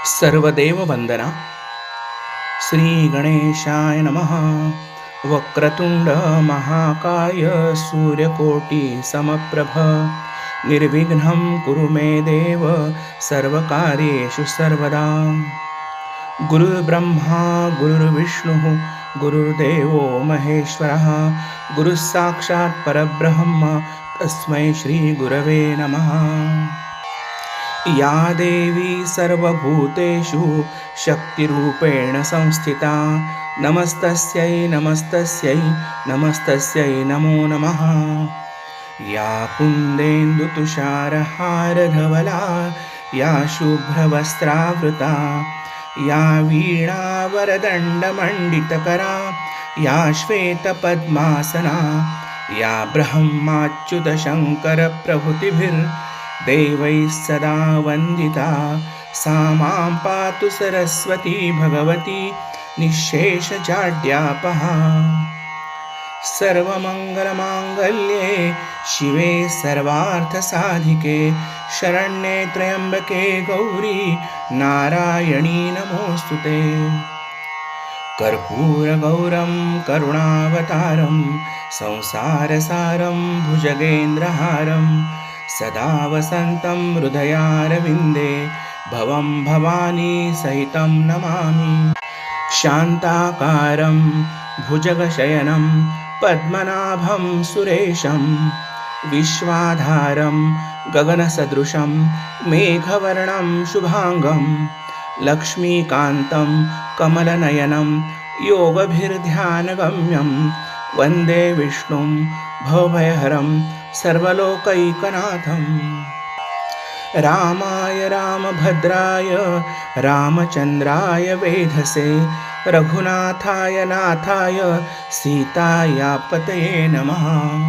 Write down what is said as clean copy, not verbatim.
सर्वदेव वंदना। श्री गणेशाय नमः। वक्रतुंड महाकाय सूर्यकोटि समप्रभ निर्विघ्नं कुरु मे देव सर्वकार्येषु सर्वदा। गुरुर्ब्रह्मा गुरुर्विष्णुः गुरुर्देवो महेश्वरः गुरुः साक्षात् परब्रह्म तस्मै श्री गुरवे नमः। या देवी सर्वभूतेषु शक्तिरूपेण संस्थिता नमस्तस्यै नमस्तस्यै नमस्तस्यै नमो नमः। या कुन्देन्दुतुषारहारधवला या शुभ्रवस्त्रावृता या वीणावरदण्डमण्डितकरा या श्वेतपद्मासना या ब्रह्माच्युतशङ्करप्रभृतिभिर्देवैः सदा वन्दिता सा मां पातु सरस्वती भगवती निःशेषजाड्यापहा। सर्वमङ्गलमाङ्गल्ये शिवे सर्वार्थसाधिके शरण्ये त्र्यम्बके गौरी नारायणी नमोऽस्तुते। कर्पूरगौरं करुणावतारं संसारसारं भुजगेन्द्रहारं सदा वसन्तं हृदयारविन्दे भवं भवानी सहितं नमामि। शान्ताकारं भुजगशयनं पद्मनाभं सुरेशं विश्वाधारं गगनसदृशं मेघवर्णं शुभांगं लक्ष्मीकान्तं कमलनयनं योगभिर्ध्यानगम्यं वन्दे विष्णुं भवभयहरं सर्वलोकैकनाथं। रामाय रामभद्राय रामचन्द्राय वेधसे रघुनाथाय नाथाय सीतायापतये नमः।